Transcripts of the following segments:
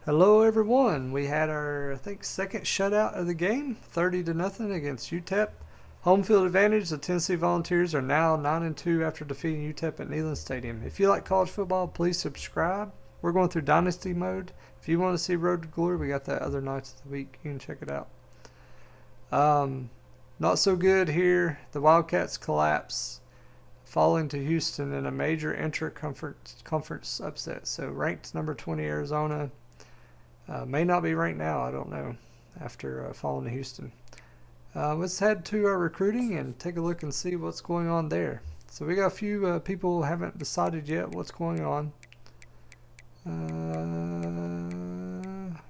Hello everyone. We had our I think second shutout of the game, 30-0 against UTEP. Home field advantage. The Tennessee Volunteers are now 9-2 after defeating UTEP at Neyland Stadium. If you like college football, please subscribe. We're going through Dynasty mode. If you want to see Road to Glory, we got that other nights of the week. You can check it out. Not so good here. The Wildcats collapse, falling to Houston in a major intra-conference upset. So ranked number 20 Arizona may not be ranked now. I don't know. After falling to Houston, let's head to our recruiting and take a look and see what's going on there. So we got a few people who haven't decided yet what's going on.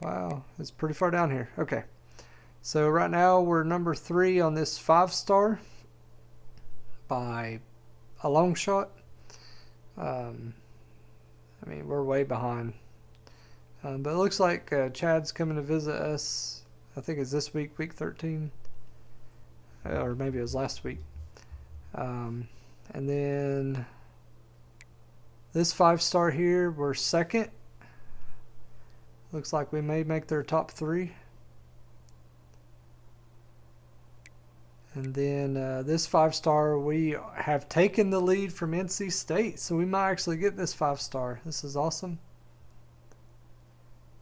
Wow, it's pretty far down here. Okay, so right now we're number 3 on this 5-star by a long shot. I mean, we're way behind. But it looks like Chad's coming to visit us. I think it's this week, week 13. Or maybe it was last week. And then this 5-star here, we're second. Looks like we may make their top 3. And then this 5-star, we have taken the lead from NC State. So we might actually get this 5-star. This is awesome.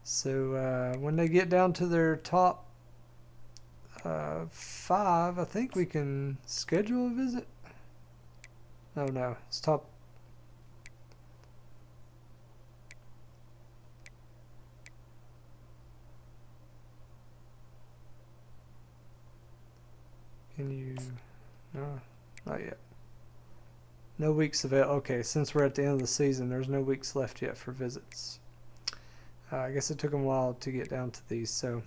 So when they get down to their top 5, I think we can schedule a visit. Oh no, it's top. Can you? No, not yet. No weeks available. Okay, since we're at the end of the season, there's no weeks left yet for visits. I guess it took them a while to get down to these, so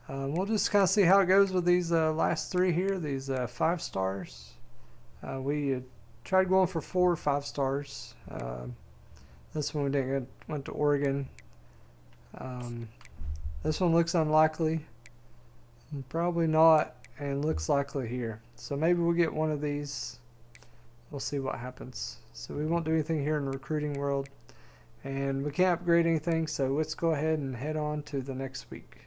we'll just kind of see how it goes with these last 3 here, these 5-stars. We tried going for 4 5-stars. This one we didn't went to Oregon. This one looks unlikely, probably not, and looks likely here. So maybe we'll get one of these. We'll see what happens. So we won't do anything here in the recruiting world. And we can't upgrade anything, so let's go ahead and head on to the next week.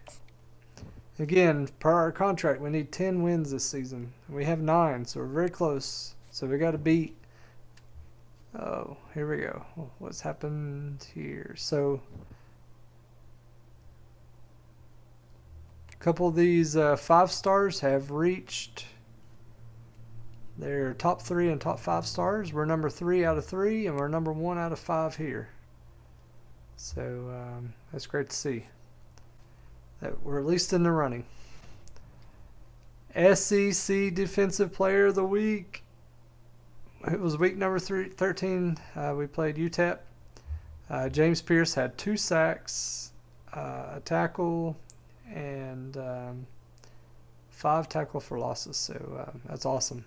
Again, per our contract, we need 10 wins this season. We have 9, so we're very close. So we got to beat. Oh, here we go. What's happened here? So a couple of these 5-stars have reached their top 3 and top 5-stars. We're number 3 out of 3, and we're number 1 out of 5 here. So that's great to see that we're at least in the running. SEC Defensive Player of the Week. It was week number 13. We played UTEP. James Pierce had 2 sacks, a tackle, and 5 tackle for losses. So that's awesome.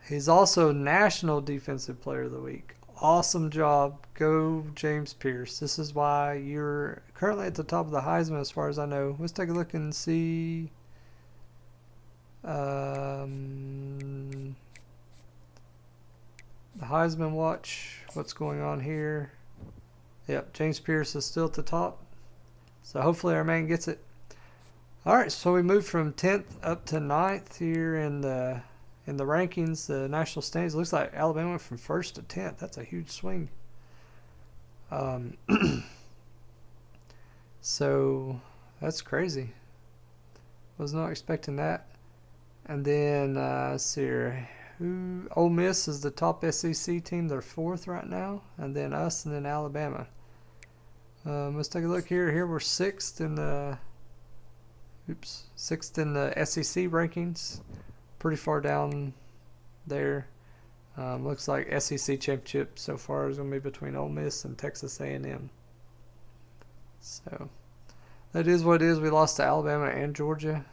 He's also National Defensive Player of the Week. Awesome job. Go James Pierce. This is why you're currently at the top of the Heisman as far as I know. Let's take a look and see. The Heisman watch. What's going on here? Yep, James Pierce is still at the top. So hopefully our man gets it. Alright, so we moved from 10th up to 9th here in the rankings, the national standings. It looks like Alabama went from 1st to 10th. That's a huge swing. So that's crazy. Was not expecting that. And then let's see here. Ole Miss is the top SEC team. They're 4th right now, and then us, and then Alabama. Let's take a look here. Here we're 6th in the 6th in the SEC rankings. Pretty far down there. Looks like SEC championship so far is going to be between Ole Miss and Texas A&M. So that is what it is. We lost to Alabama and Georgia.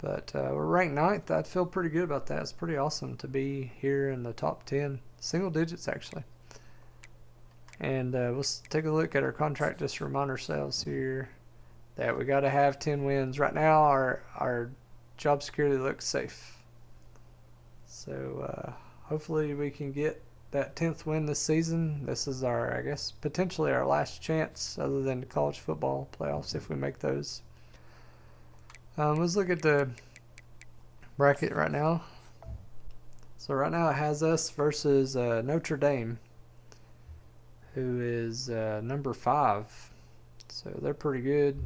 But we're ranked 9th. I'd feel pretty good about that. It's pretty awesome to be here in the top 10. Single digits, actually. And let's take a look at our contract just to remind ourselves here that we got to have 10 wins. Right now, our job security looks safe. So hopefully we can get that 10th win this season. This is our, I guess, potentially our last chance other than the college football playoffs if we make those. Let's look at the bracket right now. So right now it has us versus Notre Dame, who is number 5. So they're pretty good.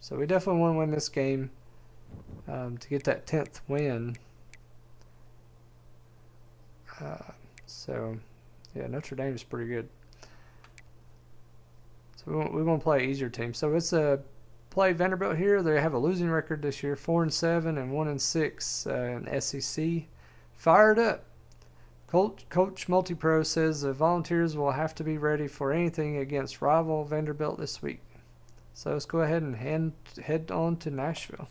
So we definitely want to win this game to get that 10th win. So yeah, Notre Dame is pretty good. So we want to play an easier team. So it's play Vanderbilt here. They have a losing record this year, 4-7 and 1-6 in SEC. Fired up. Coach Multipro says the Volunteers will have to be ready for anything against rival Vanderbilt this week. So let's go ahead and head on to Nashville.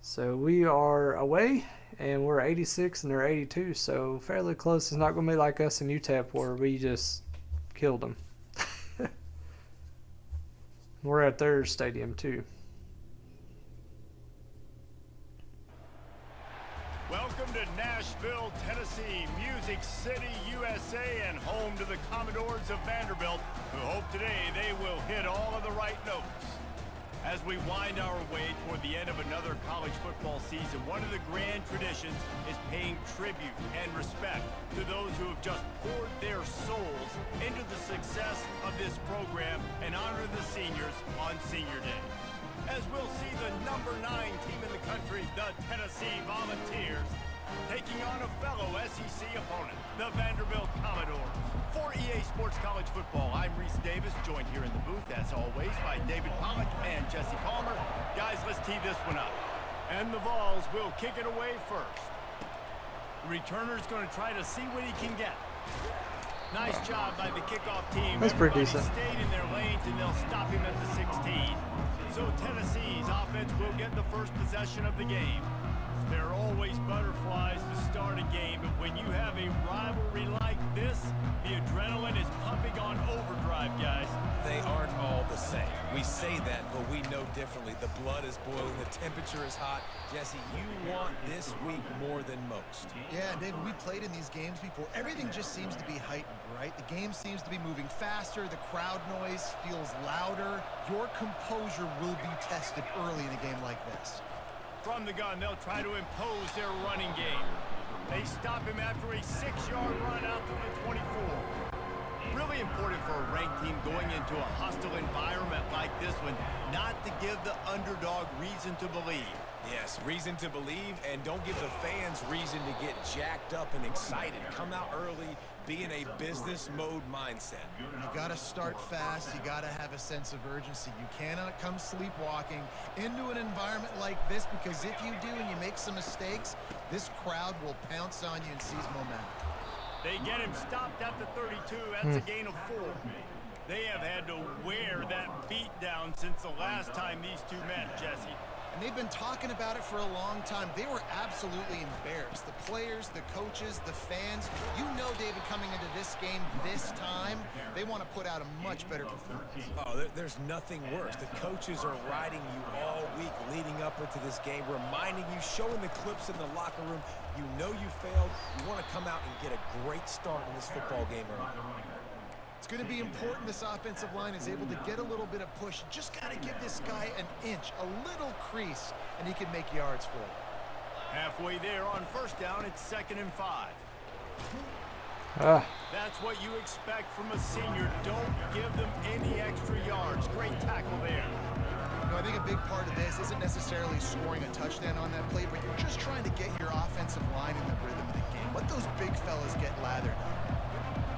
So we are away, and we're 86 and they're 82, so fairly close. It's not going to be like us in UTEP where we just killed them. We're at their stadium too. Welcome to Nashville, Tennessee, Music City, USA, and home to the Commodores of Vanderbilt, who hope today they will hit all of the right notes. As we wind our way toward the end of another college football season, one of the grand traditions is paying tribute and respect to those who have just poured their souls into the success of this program and honor the seniors on Senior Day. As we'll see the number 9 team in the country, the Tennessee Volunteers, taking on a fellow SEC opponent, the Vanderbilt Commodores. For EA Sports College Football, I'm Reese Davis, joined here in the booth, as always, by David Pollack and Jesse Palmer. Guys, let's tee this one up. And the Vols will kick it away first. The returner's going to try to see what he can get. Nice job by the kickoff team. That's pretty decent. Stayed in their lanes, and they'll stop him at the 16. So Tennessee's offense will get the first possession of the game. There are always butterflies to start a game, but when you have a rivalry like this, the adrenaline is pumping on overdrive, guys. They aren't all the same. We say that, but we know differently. The blood is boiling, the temperature is hot. Jesse, you want this week more than most. Yeah, David, we played in these games before. Everything just seems to be heightened, right? The game seems to be moving faster. The crowd noise feels louder. Your composure will be tested early in a game like this. From the gun, they'll try to impose their running game. They stop him after a 6-yard run out to the 24. Really important for a ranked team going into a hostile environment like this one, not to give the underdog reason to believe. Yes, reason to believe, and don't give the fans reason to get jacked up and excited. Come out early, be in a business mode mindset. You got to start fast. You got to have a sense of urgency. You cannot come sleepwalking into an environment like this, because if you do and you make some mistakes, this crowd will pounce on you and seize momentum. They get him stopped at the 32. That's a gain of 4. They have had to wear that beat down since the last time these two met, Jesse. And they've been talking about it for a long time. They were absolutely embarrassed. The players, the coaches, the fans. You know, David, coming into this game this time, they want to put out a much better performance. Oh, there's nothing worse. The coaches are riding you all week leading up into this game, reminding you, showing the clips in the locker room. You know you failed. You want to come out and get a great start in this football game early. It's going to be important this offensive line is able to get a little bit of push. Just got to give this guy an inch, a little crease, and he can make yards for it. Halfway there on first down, it's 2nd and 5. That's what you expect from a senior. Don't give them any extra yards. Great tackle there. You know, I think a big part of this isn't necessarily scoring a touchdown on that play, but you're just trying to get your offensive line in the rhythm of the game. Let those big fellas get lathered up.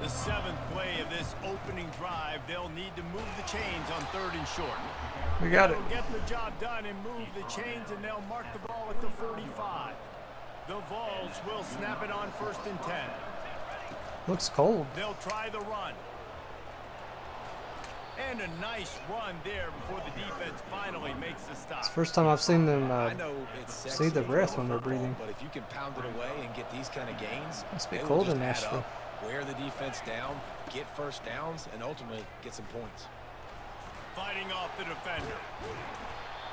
The 7th play of this opening drive, they'll need to move the chains on 3rd and short. We got it. They'll get the job done and move the chains, and they'll mark the ball at the 45. The Vols will snap it on 1st and 10. Looks cold. They'll try the run. And a nice run there before the defense finally makes the stop. It's the first time I've seen them I know it's see the breath when they're football, breathing. but if you can pound it away and get these kind of gains, Must be they will cold just in add Nashville. up, wear the defense down, get first downs, and ultimately get some points. Fighting off the defender.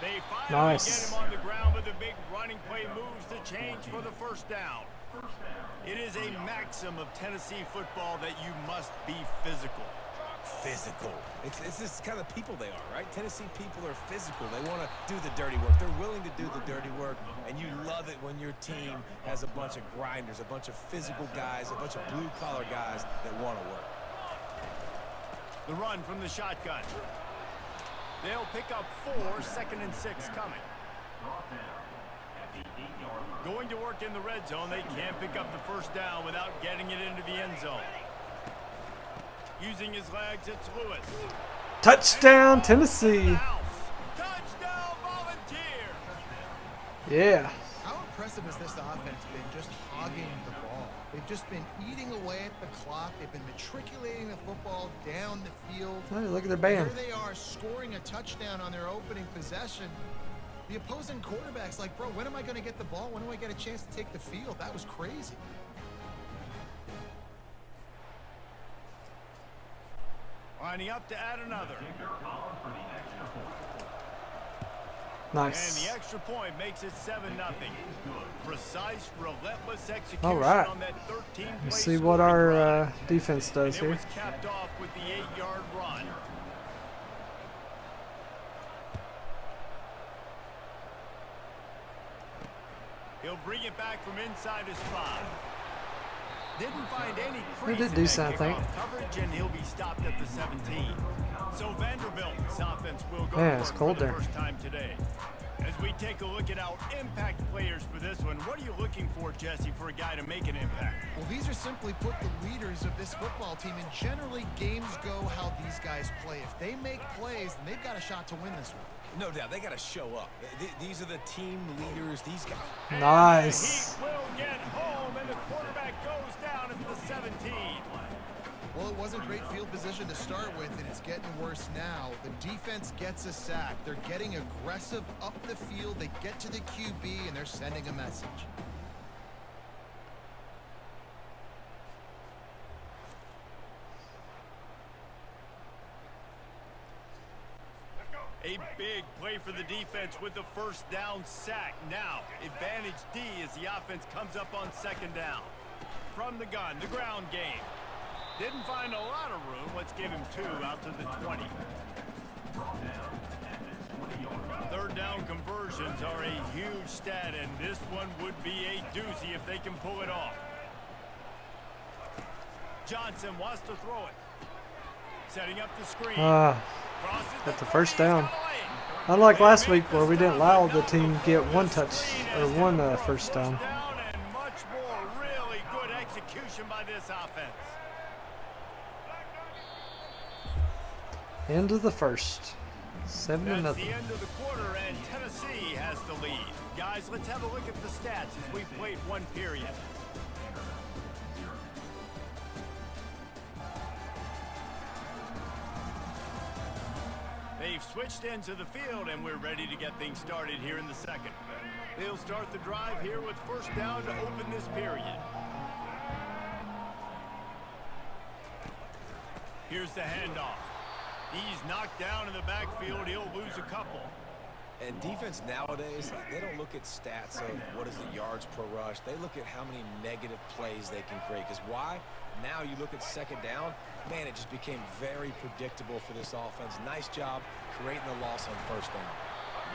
They finally Nice. get him on the ground, but the big running play moves the change for the first down. It is a maxim of Tennessee football that you must be physical. Physical. It's this kind of people they are, right? Tennessee people are physical. They want to do the dirty work. They're willing to do the dirty work, and you love it when your team has a bunch of grinders, a bunch of physical guys, a bunch of blue-collar guys that want to work. The run from the shotgun. They'll pick up 4, 2nd and 6 coming. Going to work in the red zone. They can't pick up the first down without getting it into the end zone. Using his legs, it's Lewis. Touchdown, Tennessee. Touchdown, Volunteer. Yeah. How impressive has this offense been just hogging the ball? They've just been eating away at the clock. They've been matriculating the football down the field. Hey, look at their band. Here they are scoring a touchdown on their opening possession. The opposing quarterback's like, bro, when am I going to get the ball? When do I get a chance to take the field? That was crazy. Lining up to add another. Nice. And the extra point makes it 7-0. Precise, relentless execution All right. on that 13-play Let's see what our defense does It here. was capped off with the 8-yard run. He'll bring it back from inside his 5. Didn't find any crease did in decent, that I think. kickoff coverage, and he'll be stopped at the 17. So Vanderbilt's offense will go Yeah, to it's work cold for the there. first time today. As we take a look at our impact players for this one, what are you looking for, Jesse, for a guy to make an impact? Well, these are simply put the leaders of this football team, and generally games go how these guys play. If they make plays, then they've got a shot to win this one. No doubt, they got to show up. These are the team leaders. These guys. Nice. He will get home, and the quarterback goes down at the 17. Well, it wasn't great field position to start with, and it's getting worse now. The defense gets a sack. They're getting aggressive up the field. They get to the QB, and they're sending a message. A big play for the defense with the first down sack. Now, advantage D as the offense comes up on 2nd down. From the gun, the ground game. Didn't find a lot of room. Let's give him 2 out to the 20. 3rd down conversions are a huge stat, and this one would be a doozy if they can pull it off. Johnson wants to throw it. Setting up the screen. Got the first down. Unlike last week where we didn't allow the team get one touch or one first down. And much more really good execution by this offense. End of the first. 7-0. That's the end of the quarter, and Tennessee has the lead. Guys, let's have a look at the stats as we played one period. They've switched into the field, and we're ready to get things started here in the second. They'll start the drive here with first down to open this period. Here's the handoff. He's knocked down in the backfield. He'll lose a couple. And defense nowadays, they don't look at stats of what is the yards per rush. They look at how many negative plays they can create. Because why? Now you look at 2nd down, man, it just became very predictable for this offense. Nice job creating the loss on 1st down.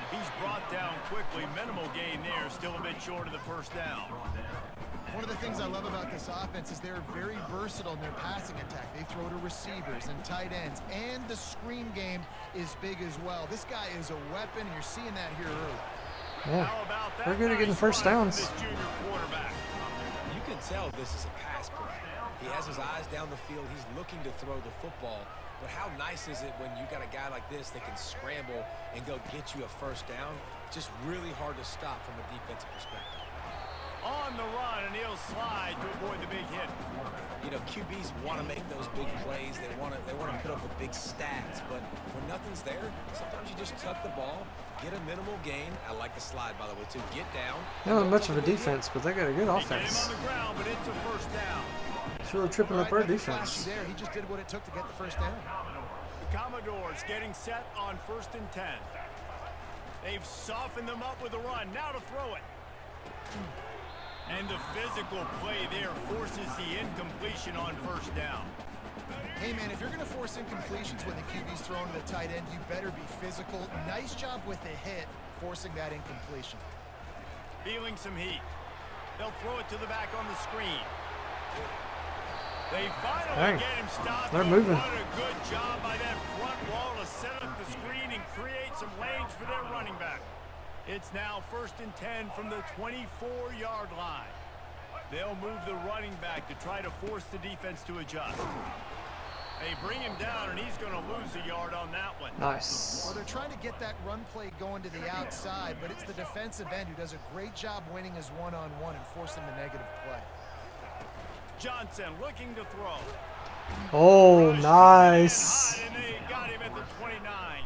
He's brought down quickly. Minimal gain there. Still a bit short of the first down. One of the things I love about this offense is they're very versatile in their passing attack. They throw to receivers and tight ends, and the screen game is big as well. This guy is a weapon, and you're seeing that here early. Yeah. How about that? We're good at getting Nice first run from downs. this junior quarterback. You can tell this is a pass play. He has his eyes down the field. He's looking to throw the football. But how nice is it when you got a guy like this that can scramble and go get you a first down? Just really hard to stop from a defensive perspective. On the run, and he'll slide to avoid the big hit. You know, QBs want to make those big plays. They want to put up the big stats. But when nothing's there, sometimes you just tuck the ball, get a minimal gain. I like the slide, by the way, too. Get down. Not much of a defense, but they got a good They get him offense. on the ground, but it's a first down. It's really tripping up our Nothing flashy defense. there. He just did what it took to get the first down. The Commodores getting set on 1st and 10. They've softened them up with a run. Now to throw it. And the physical play there forces the incompletion on first down. Hey, man, if you're going to force incompletions when the QB's thrown to the tight end, you better be physical. Nice job with the hit, forcing that incompletion. Feeling some heat. They'll throw it to the back on the screen. They finally get him stopped. They're moving. What a good job by that front wall to set up the screen and create some lanes for their running back. It's now 1st and 10 from the 24-yard line. They'll move the running back to try to force the defense to adjust. They bring him down, and he's going to lose a yard on that one. Nice. Well, they're trying to get that run play going to the outside, but it's the defensive end who does a great job winning his one-on-one and forcing the negative play. Johnson looking to throw. Oh, nice. And they got him at the 29.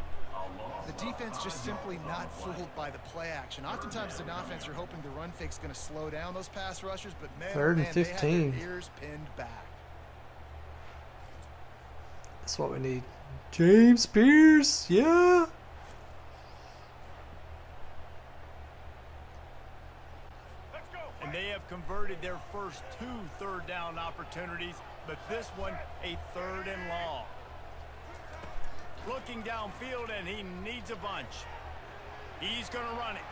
The defense just simply not fooled by the play action. Oftentimes, in offense, you're hoping the run fake's going to slow down those pass rushers, but man, 3rd and they 15. have their ears pinned back. That's what we need. James Pierce, yeah. And they have converted their first 2 third-down opportunities, but this one a 3rd and long. Looking downfield, and he needs a bunch. He's going to run it.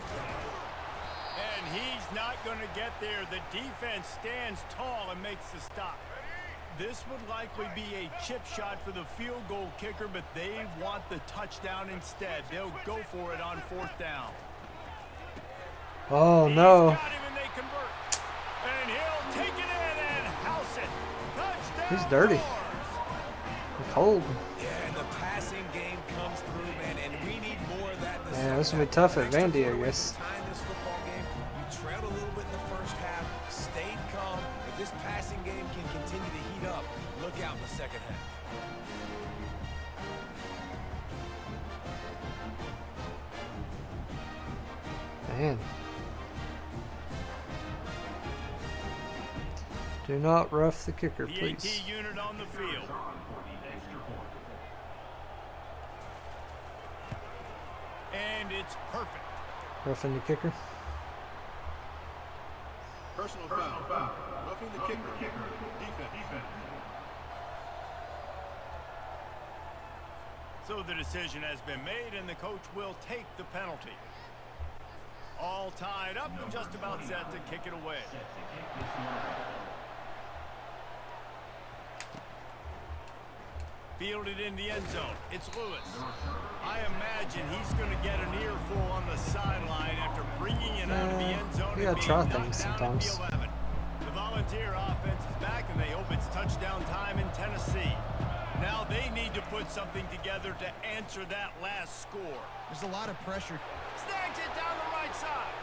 And he's not going to get there. The defense stands tall and makes the stop. This would likely be a chip shot for the field goal kicker, but they want the touchdown instead. They'll go for it on 4th down. Oh, no. He's got him and they convert. And he'll take it in and house it. Touchdown. He's dirty. Doors. Cold. Yeah, and the passing game comes through, man, and we need more of that. Man, this will be tough at Vandy, I guess. This football game, you trailed a little bit in the first half, stayed calm. If this passing game can continue to heat up, look out in the second half. Man. Do not rough the kicker, The please. AT unit on the field. And it's perfect. Roughing the kicker. Personal foul. Roughing the kicker. Defense. So the decision has been made, and the coach will take the penalty. All tied up and just about set to kick it away. Fielded in the end zone. It's Lewis. I imagine he's going to get an earful on the sideline after bringing it out of the end zone. You gotta and try being things knocked down at the sometimes. 11. The Volunteer offense is back, and they hope it's touchdown time in Tennessee. Now they need to put something together to answer that last score. There's a lot of pressure. Snags it down the right side.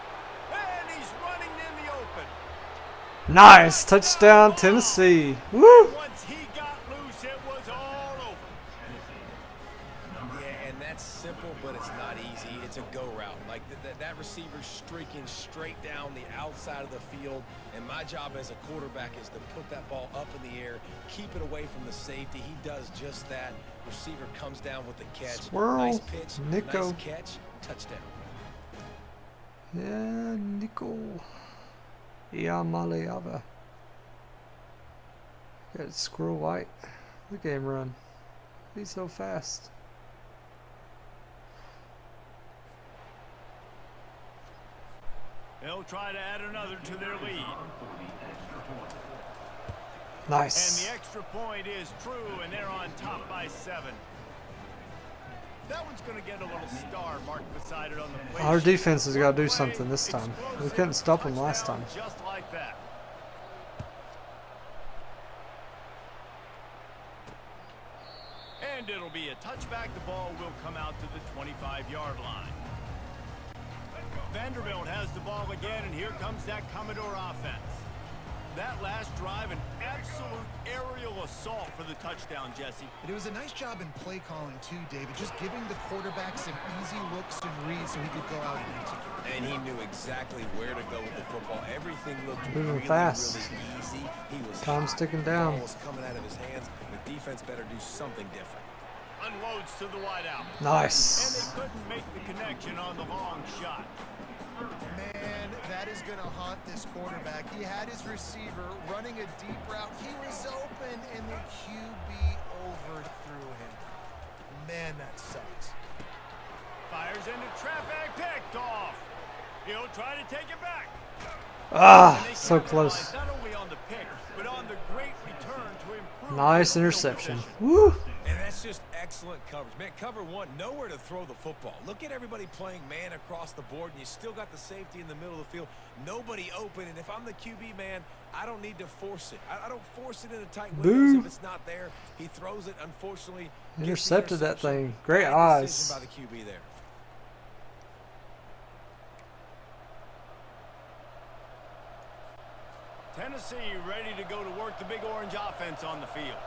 And he's running in the open. Nice. Touchdown, Tennessee. Woo. Once he got loose, it was all over. Yeah, and that's simple, but it's not easy. It's a go route. Like that receiver's streaking straight down the outside of the field, and my job as a quarterback is to put that ball up in the air, keep it away from the safety. He does just that. Receiver comes down with the catch. Swirl, Nice pitch, Nico. nice catch, touchdown. Yeah, Nico. Iamaleava. Got Squirrel White. Look at him run. He's so fast. They'll try to add another to their lead. Nice. And the extra point is true, and they're on top by 7. That one's going to get a little star marked beside it on the play Our sheet. defense has got to do something this time. We couldn't stop them last time. Just like that. And it'll be a touchback. The ball will come out to the 25-yard line. Vanderbilt has the ball again, and here comes that Commodore offense. That last drive, an absolute aerial assault for the touchdown, Jesse. But it was a nice job in play calling too, David. Just giving the quarterback some easy looks and reads so he could go out and execute. And he knew exactly where to go with the football. Everything looked Moving really, fast. really easy. He was Time's hot. ticking The down. ball was coming out of his hands. The defense better do something different. unloads to the wideout. Nice. And they couldn't make the connection on the long shot. Man, that is going to haunt this quarterback. He had his receiver running a deep route. He was open, and the QB overthrew him. Man, that sucks. Fires into traffic, picked off. He'll try to take it back. Ah, so close. Not only on the pick, but on the great return to improve. Nice interception. Woo! And that's just excellent coverage. Man, cover one, nowhere to throw the football. Look at everybody playing man across the board, and you still got the safety in the middle of the field. Nobody open, and if I'm the QB, man, I don't need to force it. I don't force it in a tight window if it's not there. He throws it, unfortunately. Intercepted that thing. Great Bad eyes. decision by the QB there. Tennessee ready to go to work the big orange offense on the field.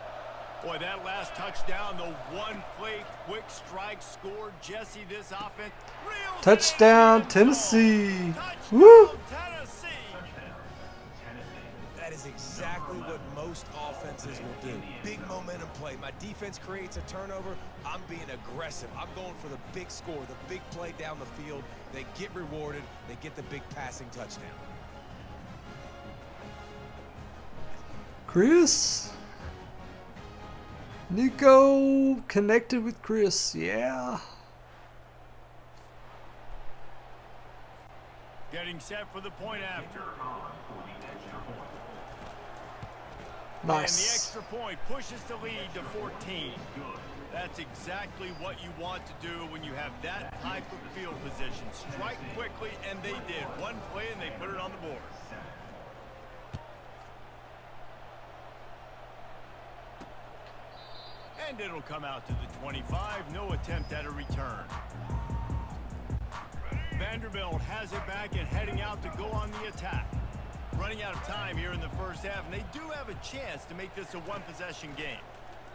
Boy, that last touchdown, the one-play quick strike scored Jesse this offense. Touchdown, Tennessee. Touchdown, Woo! Tennessee. That is exactly what most offenses will do. Big momentum play. My defense creates a turnover. I'm being aggressive. I'm going for the big score, the big play down the field. They get rewarded. They get the big passing touchdown. Chris. Nico connected with Chris. Yeah. Getting set for the point after. And the Nice. extra point pushes the lead to 14. That's exactly what you want to do when you have that type of field position. Strike quickly, and they did. One play, and they put it on the board. And it'll come out to the 25. No attempt at a return. Vanderbilt has it back and heading out to go on the attack. Running out of time here in the first half, and they do have a chance to make this a one-possession game.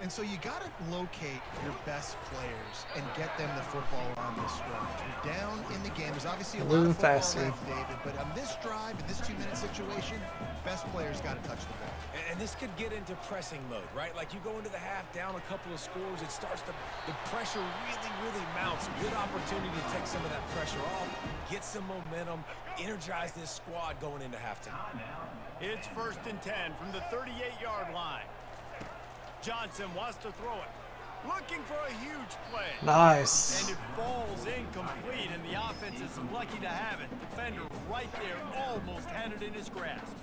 And so you got to locate your best players and get them the football on this drive. You're down in the game. There's obviously a lot of football left, David, but on this drive, in this 2-minute situation, best players got to touch the ball. And this could get into pressing mode, right? Like you go into the half down a couple of scores, it starts to, the pressure really mounts. Good opportunity to take some of that pressure off, get some momentum, energize this squad going into halftime. It's 1st and 10 from the 38-yard line. Johnson wants to throw it. Looking for a huge play. Nice. And it falls incomplete, and the offense is lucky to have it. Defender right there almost had it in his grasp.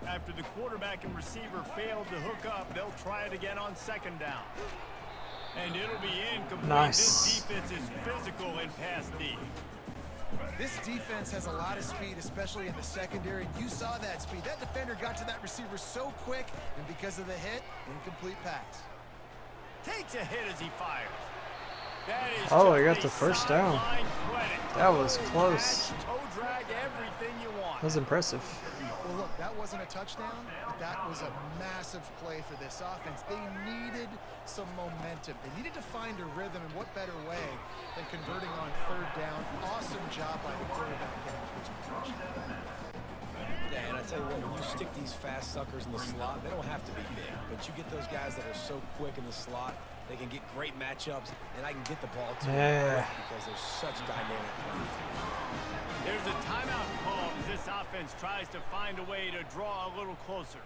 After the quarterback and receiver failed to hook up, they'll try it again on 2nd down. And it'll be incomplete. Nice. This defense is physical and pass deep. This defense has a lot of speed, especially in the secondary. You saw that speed. That defender got to that receiver so quick, and because of the hit, incomplete pass. Takes a hit as he fires. That is Oh, I just got the a first down. sideline credit. That was Toe close. drag, toe drag, everything you want. That was impressive. Well, look, that wasn't a touchdown, but that was a massive play for this offense. They needed some momentum. They needed to find a rhythm, and what better way than converting on 3rd down. Awesome job by the quarterback getting first position. Yeah, and I tell you what, when you stick these fast suckers in the slot, they don't have to be big, but you get those guys that are so quick in the slot, they can get great matchups, and I can get the ball to them because they're such dynamic players. There's a timeout call as this offense tries to find a way to draw a little closer.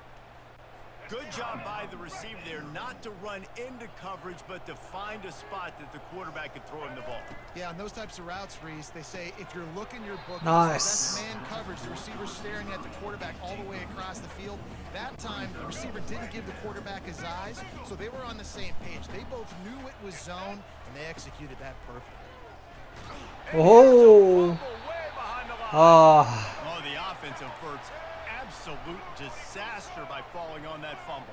Good job by the receiver there, not to run into coverage, but to find a spot that the quarterback could throw him the ball. Yeah, on those types of routes, Reese, they say if you're looking your book, Nice. that's man coverage. The receiver's staring at the quarterback all the way across the field. That time, the receiver didn't give the quarterback his eyes, so they were on the same page. They both knew it was zone, and they executed that perfectly. Oh. Oh, the offense averts absolute disaster by falling on that fumble.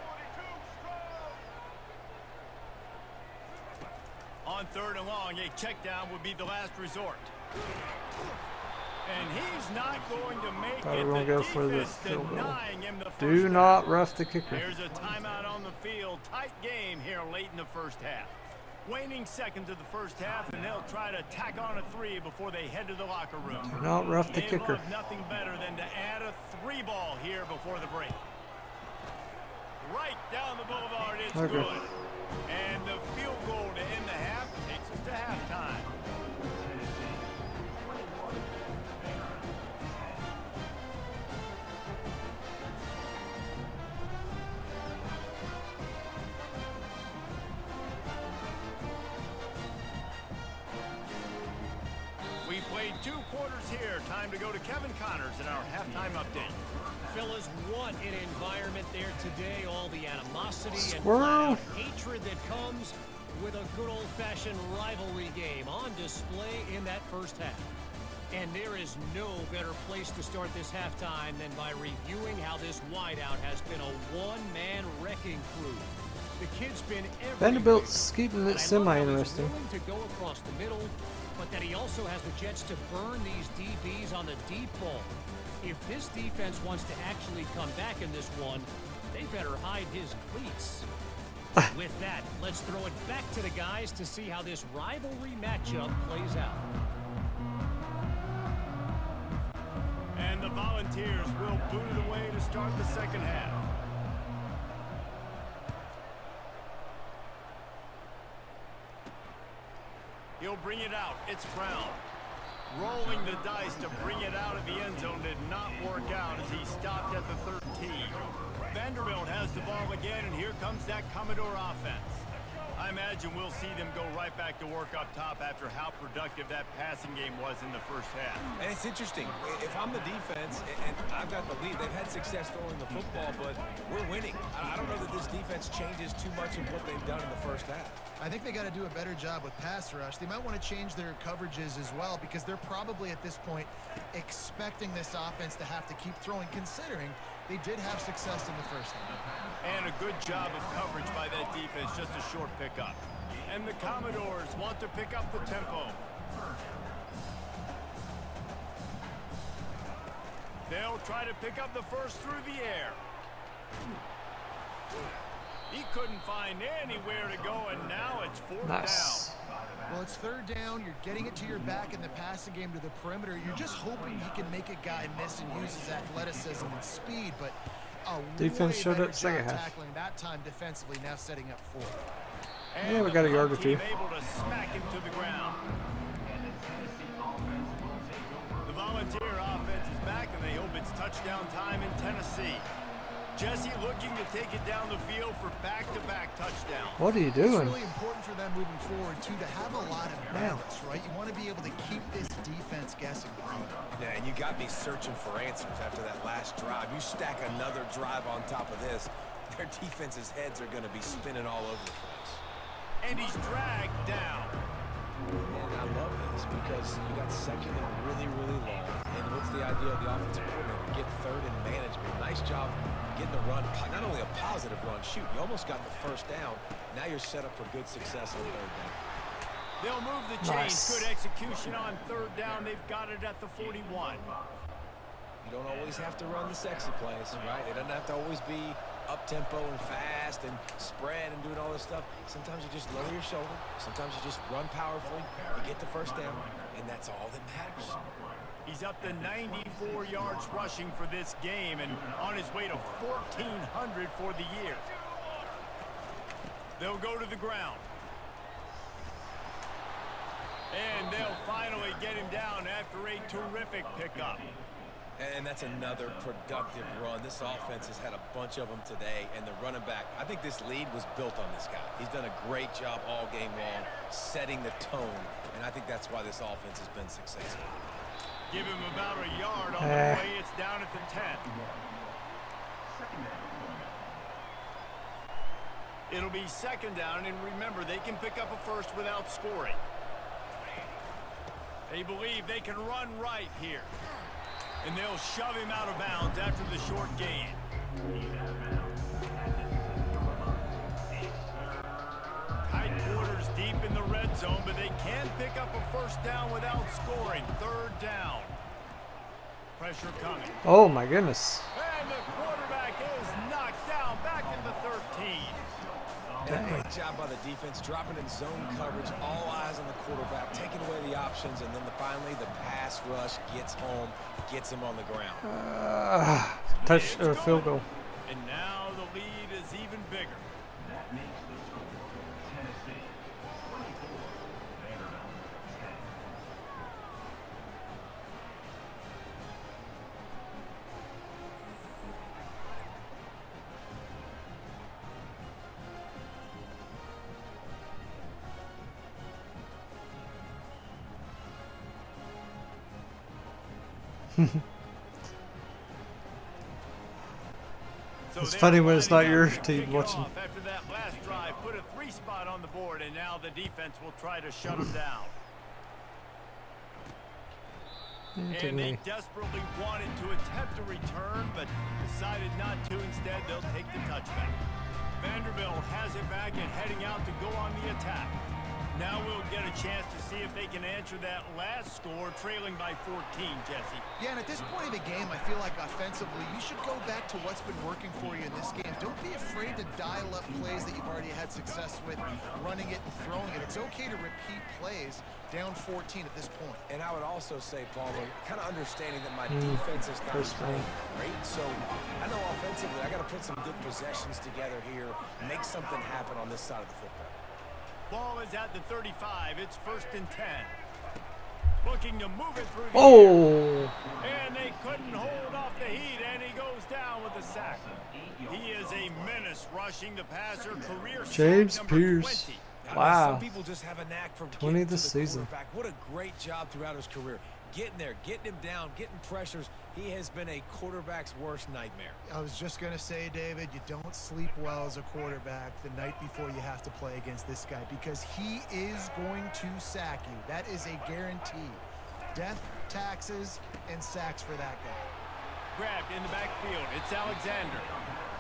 On 3rd and long, a check down would be the last resort. And he's not going to make Thought we it. were gonna The go for the defense field goal. denying him the first Do down. not rough the kicker. There's a timeout on the field. Tight game here late in the first half. Waning seconds of the first half, and they'll try to tack on a 3 before they head to the locker room. Do not rough the They'd kicker. love nothing better than to add a 3 ball here before the break. Right down the boulevard, it's Okay. good. And the field goal to end the half takes us to halftime. We played 2 quarters here. Time to go to Kevin Connors in our halftime update. Fellas, what an environment there today. All the animosity Squirrel. and flat-out hatred that comes with a good old-fashioned rivalry game on display in that first half. And there is no better place to start this halftime than by reviewing how this wideout has been a one-man wrecking crew. The kid's been everywhere. Vanderbilt's keeping it And I love how he's semi-interesting. willing to go across the middle, but that he also has the Jets to burn these DBs on the deep ball. If this defense wants to actually come back in this one, they better hide his cleats. With that, let's throw it back to the guys to see how this rivalry matchup plays out. And the Volunteers will boot it away to start the second half. He'll bring it out. It's Brown. Rolling the dice to bring it out of the end zone did not work out as he stopped at the 13. Vanderbilt has the ball again, and here comes that Commodore offense. I imagine we'll see them go right back to work up top after how productive that passing game was in the first half. And it's interesting. If I'm the defense and I've got the lead, they've had success throwing the football, but we're winning. I don't know that this defense changes too much of what they've done in the first half. I think they got to do a better job with pass rush. They might want to change their coverages as well because they're probably at this point expecting this offense to have to keep throwing, considering they did have success in the first half. And a good job of coverage by that defense, just a short pickup. And the Commodores want to pick up the tempo. They'll try to pick up the first through the air. He couldn't find anywhere to go, and now it's 4th Nice. down. Well, it's 3rd down. You're getting it to your back in the passing game to the perimeter. You're just hoping he can make a guy miss and use his athleticism and speed, but a Defense way showed better up second job half. tackling that time defensively, now setting up 4th. Yeah, we got a yard or two. Able to smack him to the ground. The Volunteer offense is back, and they hope it's touchdown time in Tennessee. Jesse looking to take it down the field for back-to-back touchdowns. What are you It's doing? really important for them moving forward, too, to have a lot of balance, right? You want to be able to keep this defense guessing. Yeah, and you got me searching for answers after that last drive. You stack another drive on top of this, their defense's heads are going to be spinning all over the place. And he's dragged down. And I love this because you got second and really, really long. And what's the idea of the offensive coordinator? Get third in management. Nice job getting the run. Not only a positive run, shoot, you almost got the first down. Now you're set up for good success on 3rd down. They'll move the chains. Nice. Good execution on 3rd down. They've got it at the 41. You don't always have to run the sexy plays, right? It doesn't have to always be up-tempo and fast and spread and doing all this stuff. Sometimes you just lower your shoulder. Sometimes you just run powerfully. You get the first down, and that's all that matters. He's up to 94 yards rushing for this game and on his way to 1,400 for the year. They'll go to the ground. And they'll finally get him down after a terrific pickup. And that's another productive run. This offense has had a bunch of them today, and the running back, I think this lead was built on this guy. He's done a great job all game long, setting the tone, and I think that's why this offense has been successful. Give him about a yard on the way. It's down at the 10. It'll be 2nd down, and remember, they can pick up a first without scoring. They believe they can run right here. And they'll shove him out of bounds after the short gain. Tight quarters deep in the red zone, but they can pick up a first down without scoring. 3rd down. Pressure coming. Oh my goodness. And the quarterback is knocked down back in the 13. And a great job by the defense, dropping in zone coverage, all eyes on the quarterback, taking away the options, and then finally the pass rush gets home, gets him on the ground. Touch or field goal. And now the lead is even bigger. So It's they're funny when it's not lining your up to team kick it watching. off after that last drive put a 3-spot on the board, and now the defense will try to shut them down. And they desperately wanted to attempt a return, but decided not to. Instead, they'll take the touchback. Vanderbilt has it back and heading out to go on the attack. Now we'll get a chance to see if they can answer that last score, trailing by 14, Jesse. Yeah, and at this point of the game, I feel like offensively, you should go back to what's been working for you in this game. Don't be afraid to dial up plays that you've already had success with, running it and throwing it. It's okay to repeat plays down 14 at this point. And I would also say, Palmer, kind of understanding that my defense is not playing great. So I know offensively, I got to put some good possessions together here, make something happen on this side of the football. Ball is at the 35. It's 1st and 10. Looking to move it through the Oh! air. And they couldn't hold off the heat, and he goes down with a sack. He is a menace rushing the passer. Career James sack number Pierce. 20. Wow. Some people just have a knack for 20 getting to this the season. quarterback. What a great job throughout his career. Getting there, getting him down, getting pressures. He has been a quarterback's worst nightmare. I was just going to say, David, you don't sleep well as a quarterback the night before you have to play against this guy because he is going to sack you. That is a guarantee. Death, taxes, and sacks for that guy. Grabbed in the backfield. It's Alexander.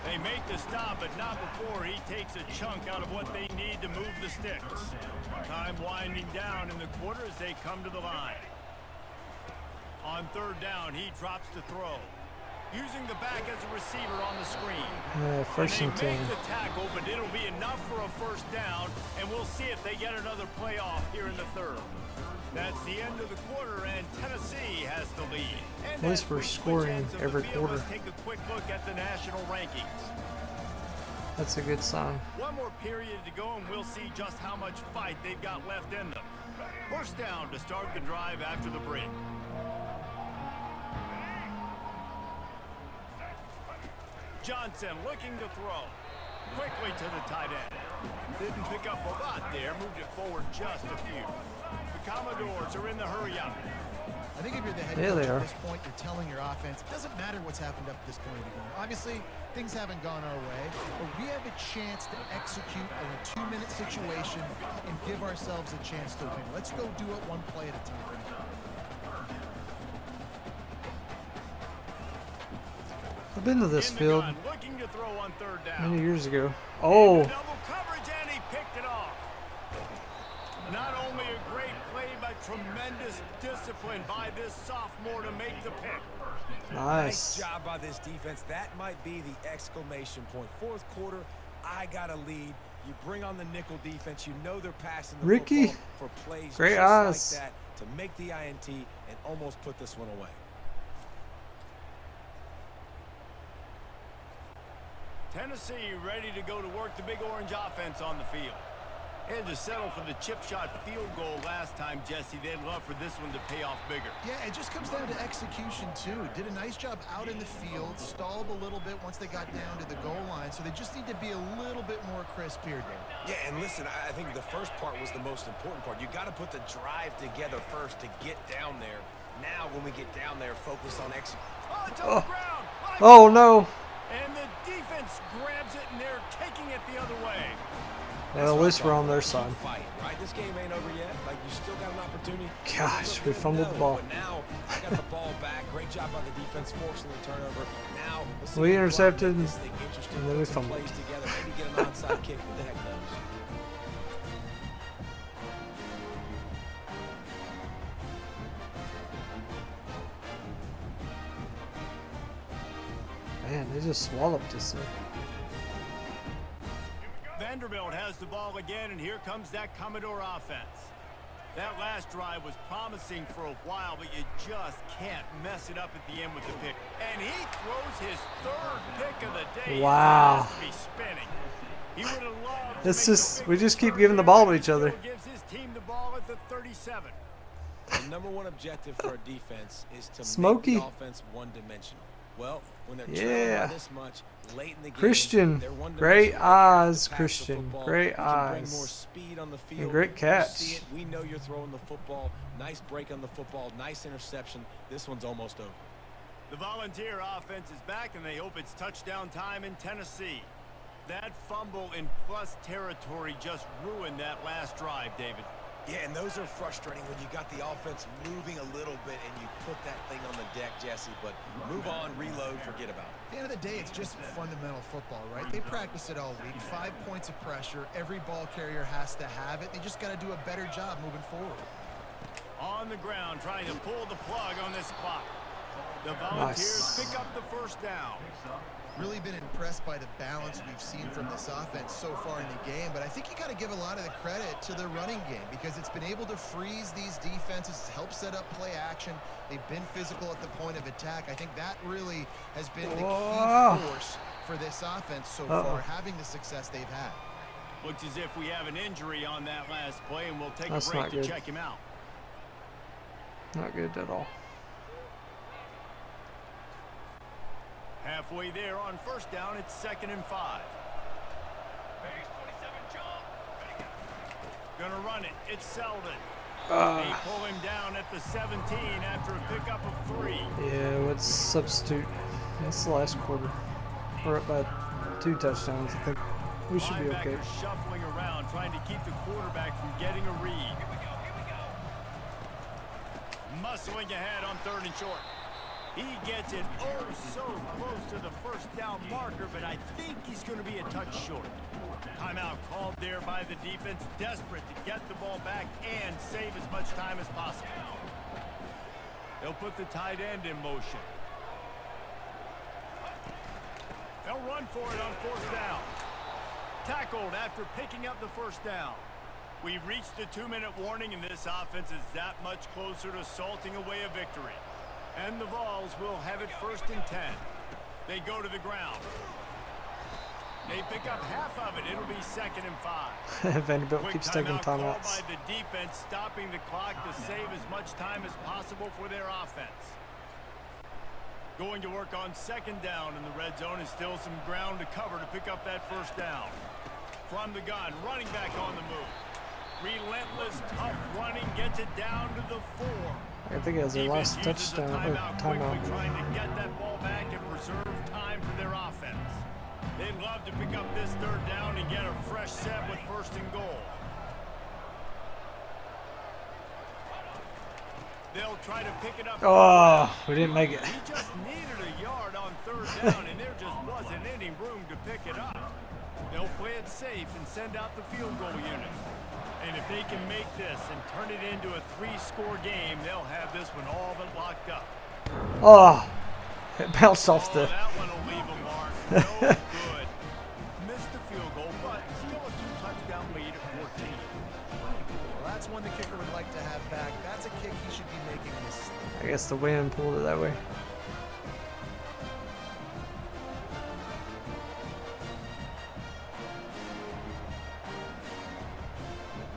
They make the stop, but not before he takes a chunk out of what they need to move the sticks. Time winding down in the quarter as they come to the line. On 3rd down, he drops to throw. Using the back as a receiver on the screen. First and 10. They make the tackle, but it'll be enough for a 1st down, and we'll see if they get another play off here in the 3rd. That's the end of the quarter, and Tennessee has the lead. And At least as we're we switch scoring ends of the every field, quarter. Let's take a quick look at the national rankings. That's a good sign. One more period to go, and we'll see just how much fight they've got left in them. 1st down to start the drive after the break. Johnson looking to throw. Quickly to the tight end. Didn't pick up a lot there. Moved it forward just a few. The Commodores are in the hurry-up. I think if you're the head There coach they are. at this point, you're telling your offense, it doesn't matter what's happened up to this point of the game. Obviously, things haven't gone our way, but we have a chance to execute in a 2-minute situation and give ourselves a chance to win. Let's go do it one play at a time. I've been to this In the field gun, looking to throw on 3rd down. many years ago. Into Oh! double coverage, and he picked it off. Not only a great play, but tremendous discipline by this sophomore to make the pick. Nice. Job by this defense. That might be the exclamation point. 4th quarter, I got a lead. You bring on the nickel defense. You know they're passing the Ricky, football for plays great just eyes. like that to make the INT and almost put this one away. Tennessee ready to go to work the Big Orange offense on the field. Had to settle for the chip shot field goal last time, Jesse. They'd love for this one to pay off bigger. Yeah, it just comes down to execution, too. Did a nice job out in the field, stalled a little bit once they got down to the goal line, so they just need to be a little bit more crisp here, Dave. Yeah, and listen, I think the first part was the most important part. You got to put the drive together first to get down there. Now, when we get down there, focus on execution. Oh, it's on the ground. Oh no! And the defense grabs it, and they're taking it the other way. Well, at least we're on their side. Fight, right? This game ain't over yet. Like, you still got an opportunity. Gosh, we fumbled the ball. But now, I got the ball back. Great job by the defense forcing the turnover. Now, let's see We if can intercepted, make this thing interesting, and then we put some fumbled. plays together, maybe get an onside kick. Who the heck knows? Man, they just swallowed this thing. Vanderbilt has the ball again, and here comes that Commodore offense. That last drive was promising for a while, but you just can't mess it up at the end with the pick. And he throws his 3rd pick of the day. Wow. It has to be spinning. He would have loved to It's make just- the big we just keep third giving the down, ball to but he each other. still gives his team the ball at the 37. The #1 objective for our defense is to Smoky. make the offense one-dimensional. Well, when they're trailing Yeah. by this much late in the game, Christian, they're one-dimensional. great They have to eyes, pass the Christian, football. great You can bring eyes. more speed on the field. And great You catch. see it. We know you're throwing the football. Nice break on the football. Nice interception. This one's almost over. The Volunteer offense is back, and they hope it's touchdown time in Tennessee. That fumble in plus territory just ruined that last drive, David. Yeah, and those are frustrating when you got the offense moving a little bit and you put that thing on the deck, Jesse. But move on, reload, forget about it. At the end of the day, it's just fundamental football, right? They practice it all week. 5 points of pressure. Every ball carrier has to have it. They just got to do a better job moving forward. On the ground, trying to pull the plug on this clock. The Volunteers pick up the first down. Really been impressed by the balance we've seen from this offense so far in the game, but I think you got to give a lot of the credit to the running game because it's been able to freeze these defenses, help set up play action. They've been physical at the point of attack. I think that really has been the key force for this offense so far, having the success they've had. Looks as if we have an injury on that last play, and we'll take a break to check him out. Not good at all. Halfway there on first down, it's 2nd and 5. Gonna run it. It's Selden. They pull him down at the 17 after a pickup of 3. Yeah, let's substitute. It's the last quarter. We're up by 2 touchdowns. I think we should be okay. Linebackers shuffling around, trying to keep the quarterback from getting a read. Muscling ahead on 3rd and short. He gets it so close to the first down marker, but I think he's going to be a touch short. Timeout called there by the defense, desperate to get the ball back and save as much time as possible. They'll put the tight end in motion. They'll run for it on 4th down. Tackled after picking up the first down. We've reached the 2-minute warning, and this offense is that much closer to salting away a victory. And the Vols will have it 1st and 10. They go to the ground. They pick up half of it. It'll be 2nd and 5. Vanderbilt keeps taking timeouts. By the defense, stopping the clock to save as much time as possible for their offense. Going to work on 2nd down in the red zone, and still some ground to cover to pick up that first down. From the gun, running back on the move. Relentless, tough running, gets it down to the 4. I think it was their last touchdown. Timeout. Trying to get that ball back and preserve time for their offense. They'd love to pick up this 3rd down and get a fresh set with 1st and goal. They'll try to pick it up. Oh, we didn't make it. He just needed a yard on 3rd down, and there just wasn't any room to pick it up. They'll play it safe and send out the field goal unit. And if they can make this and turn it into a 3-score game, they'll have this one all but locked up. Oh, it bounced off the... That one will leave a mark. No good. Missed the field goal, but still a 2-touchdown lead at 14. Well, that's one the kicker would like to have back. That's a kick he should be making in his... I guess the wind pulled it that way.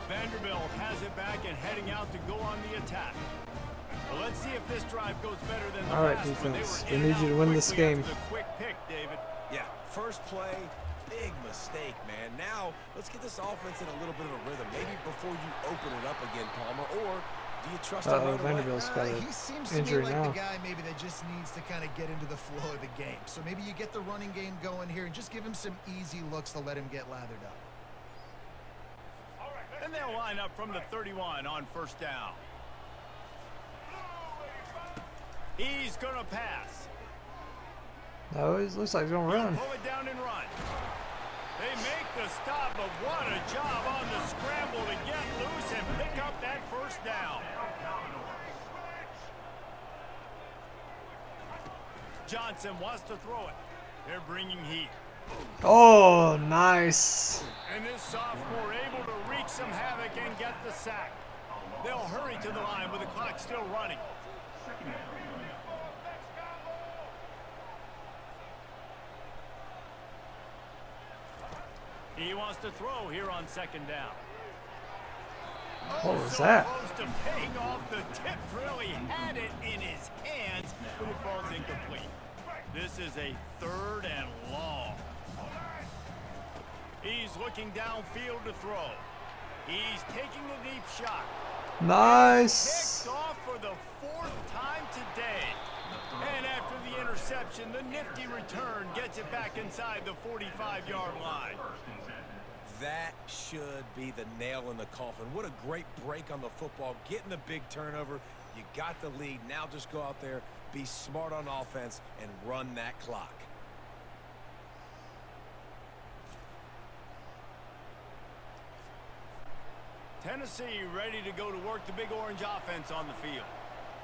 Vanderbilt has it back and heading out to go on the attack. Well, let's see if this drive goes better than the All right, last defense. one. We need you to win this game. The quick pick, David. Yeah, first play, big mistake, man. Now, let's get this offense in a little bit of a rhythm. Maybe before you open it up again, Palmer, or do you trust him right away? Vanderbilt's got an He seems injury to me like now. the guy maybe that just needs to kind of get into the flow of the game. So maybe you get the running game going here and just give him some easy looks to let him get lathered up. And they'll line up from the 31 on 1st down. He's going to pass. No, it looks like he's going to run. Pull it down and run. They make the stop, but what a job on the scramble to get loose and pick up that 1st down. Johnson wants to throw it. They're bringing heat. Oh, nice. And this sophomore able to wreak some havoc and get the sack. They'll hurry to the line with the clock still running. He wants to throw here on 2nd down. What was that? Close to paying off. The tip really had it in his hands, but it falls incomplete. This is a 3rd and long. He's looking downfield to throw. He's taking the deep shot. Nice. Kicked off for the 4th time today. And after the interception, the nifty return gets it back inside the 45-yard line. That should be the nail in the coffin. What a great break on the football, getting the big turnover. You got the lead. Now just go out there, be smart on offense, and run that clock. Tennessee ready to go to work the Big Orange offense on the field.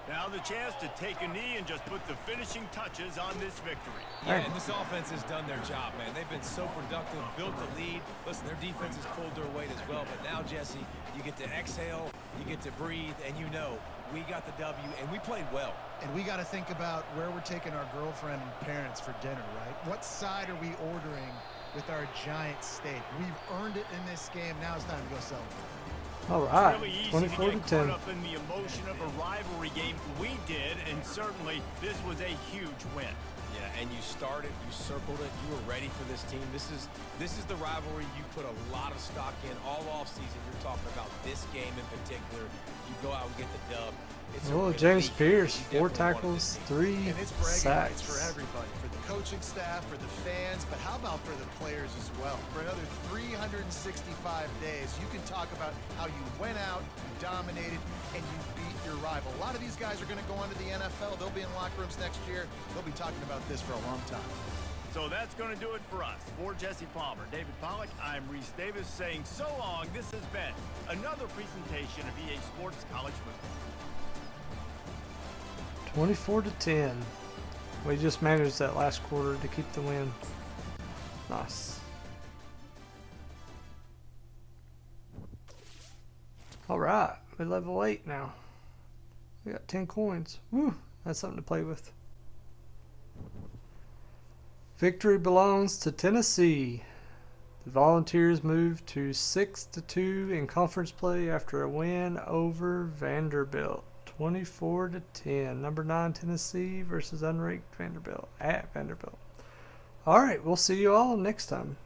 Now the chance to take a knee and just put the finishing touches on this victory. Yeah, and this offense has done their job, man. They've been so productive, built the lead. Listen, their defense has pulled their weight as well. But now, Jesse, you get to exhale, you get to breathe, and you know we got the W, and we played well. And we got to think about where we're taking our girlfriend and parents for dinner, right? What side are we ordering with our giant steak? We've earned it in this game. Now it's time to go celebrate. All right, It's really easy 24 to to get 10. caught up in the emotion of a rivalry game. We did, and certainly this was a huge win. Yeah, and you started, you circled it, you were ready for this team. This is the rivalry you put a lot of stock in all offseason. You're talking about this game in particular. You go out and get the dub. It's a Oh, really James big Pierce, game. You 4 definitely wanted tackles, this team. 3 And it's bragging rights for sacks. everybody, for the coaching staff, for the fans, but how about for the players as well? For another 365 days, you can talk about how you went out, you dominated, and you beat your rival. A lot of these guys are going to go on to the NFL. They'll be in locker rooms next year. They'll be talking about this for a long time. So that's going to do it for us. For Jesse Palmer, David Pollack, I'm Reese Davis saying so long. This has been another presentation of EA Sports College Football. 24 to 10. We just managed that last quarter to keep the win. Nice. All right, we're level 8 now. We got 10 coins. Woo, that's something to play with. Victory belongs to Tennessee. The Volunteers moved to 6 to 2 in conference play after a win over Vanderbilt. 24 to 10. Number 9 Tennessee versus unranked Vanderbilt at Vanderbilt. All right, we'll see you all next time.